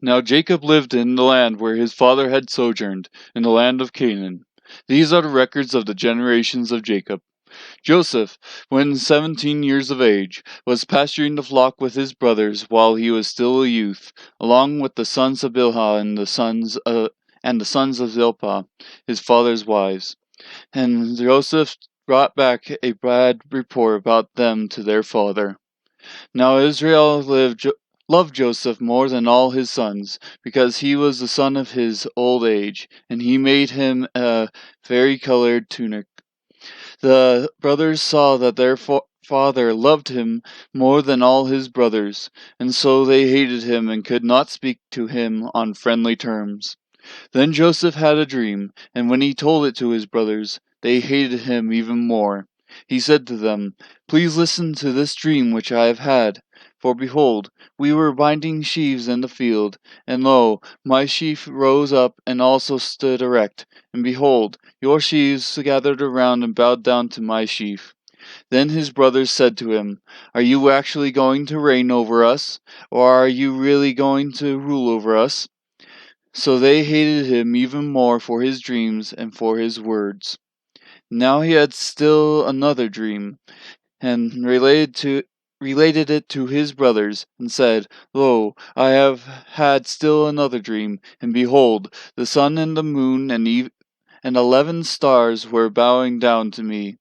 Now Jacob lived in the land where his father had sojourned, in the land of Canaan. These are the records of the generations of Jacob. Joseph, when 17 years of age, was pasturing the flock with his brothers while he was still a youth, along with the sons of Bilhah and the sons of Zilpah, his father's wives. And Joseph brought back a bad report about them to their father. Now Israel loved Joseph more than all his sons, because he was the son of his old age, and he made him a vari-colored tunic. The brothers saw that their father loved him more than all his brothers, and so they hated him and could not speak to him on friendly terms. Then Joseph had a dream, and when he told it to his brothers, they hated him even more. He said to them, "Please listen to this dream which I have had. For behold, we were binding sheaves in the field, and lo, my sheaf rose up and also stood erect, and behold, your sheaves gathered around and bowed down to my sheaf." Then his brothers said to him, "Are you actually going to reign over us, or are you really going to rule over us?" So they hated him even more for his dreams and for his words. Now he had still another dream, and related it to his brothers, and said, "Lo, I have had still another dream, and behold, the sun and the moon and 11 stars were bowing down to me."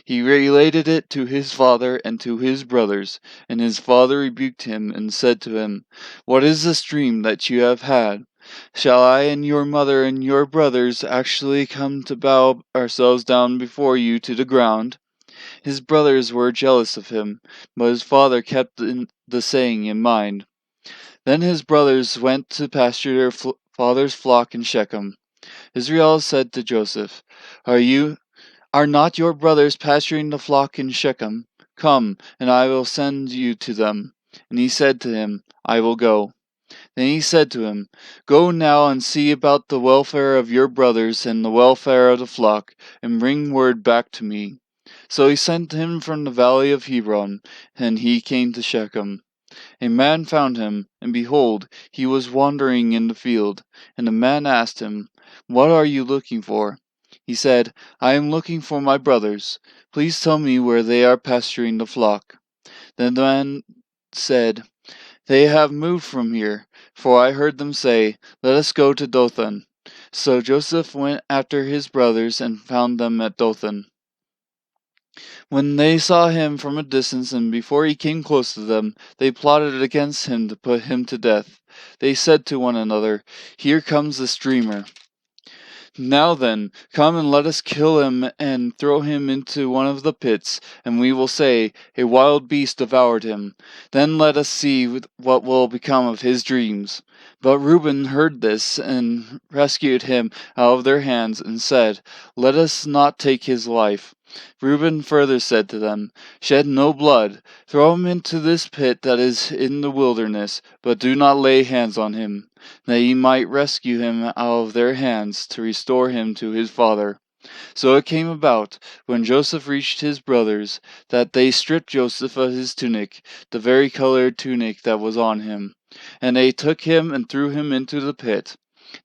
He related it to his father and to his brothers, and his father rebuked him and said to him, "What is this dream that you have had? Shall I and your mother and your brothers actually come to bow ourselves down before you to the ground?" His brothers were jealous of him, but his father kept the saying in mind. Then his brothers went to pasture their father's flock in Shechem. Israel said to Joseph, Are not your brothers pasturing the flock in Shechem? Come, and I will send you to them." And he said to him, "I will go." Then he said to him, "Go now and see about the welfare of your brothers and the welfare of the flock, and bring word back to me." So he sent him from the valley of Hebron, and he came to Shechem. A man found him, and behold, he was wandering in the field. And the man asked him, "What are you looking for?" He said, "I am looking for my brothers. Please tell me where they are pasturing the flock." Then the man said, "They have moved from here, for I heard them say, 'Let us go to Dothan.'" So Joseph went after his brothers and found them at Dothan. When they saw him from a distance and before he came close to them, they plotted against him to put him to death. They said to one another, "Here comes this dreamer. Now then, come and let us kill him and throw him into one of the pits, and we will say, 'A wild beast devoured him.' Then let us see what will become of his dreams." But Reuben heard this and rescued him out of their hands and said, "Let us not take his life." Reuben further said to them, "Shed no blood. Throw him into this pit that is in the wilderness, but do not lay hands on him, that ye might rescue him out of their hands to restore him to his father." So it came about, when Joseph reached his brothers, that they stripped Joseph of his tunic, the vari-colored tunic that was on him. And they took him and threw him into the pit.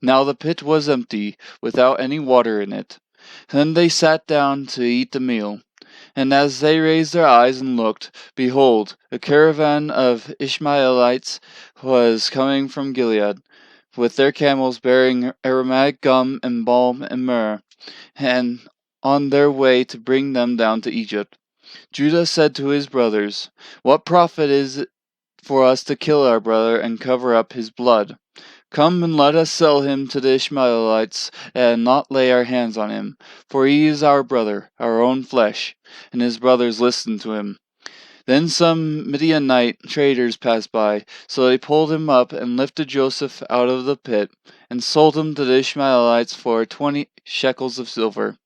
Now the pit was empty, without any water in it. Then they sat down to eat the meal. And as they raised their eyes and looked, behold, a caravan of Ishmaelites was coming from Gilead, with their camels bearing aromatic gum and balm and myrrh, and on their way to bring them down to Egypt. Judah said to his brothers, "What profit is it for us to kill our brother and cover up his blood? Come and let us sell him to the Ishmaelites, and not lay our hands on him, for he is our brother, our own flesh." And his brothers listened to him. Then some Midianite traders passed by, so they pulled him up and lifted Joseph out of the pit, and sold him to the Ishmaelites for 20 shekels of silver.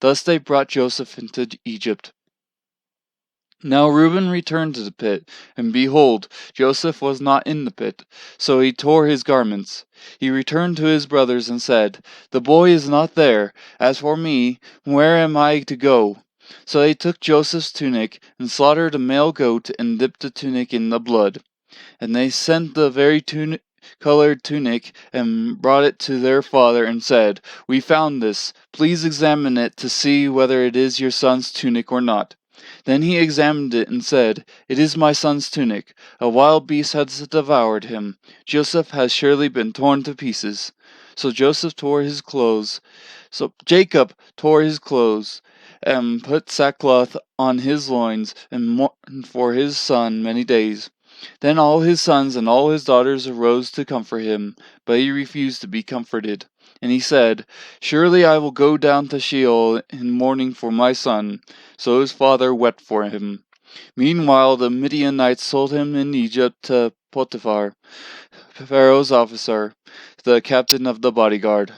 Thus they brought Joseph into Egypt. Now Reuben returned to the pit, and behold, Joseph was not in the pit. So he tore his garments. He returned to his brothers and said, "The boy is not there. As for me, where am I to go?" So they took Joseph's tunic, and slaughtered a male goat, and dipped the tunic in the blood. And they sent the very colored tunic and brought it to their father and said, "We found this. Please examine it to see whether it is your son's tunic or not." Then he examined it and said, "It is my son's tunic. A wild beast has devoured him. Joseph has surely been torn to pieces." So Jacob tore his clothes, and put sackcloth on his loins, and mourned for his son many days. Then all his sons and all his daughters arose to comfort him, but he refused to be comforted. And he said, "Surely I will go down to Sheol in mourning for my son." So his father wept for him. Meanwhile the Midianites sold him in Egypt to Potiphar, Pharaoh's officer, the captain of the bodyguard.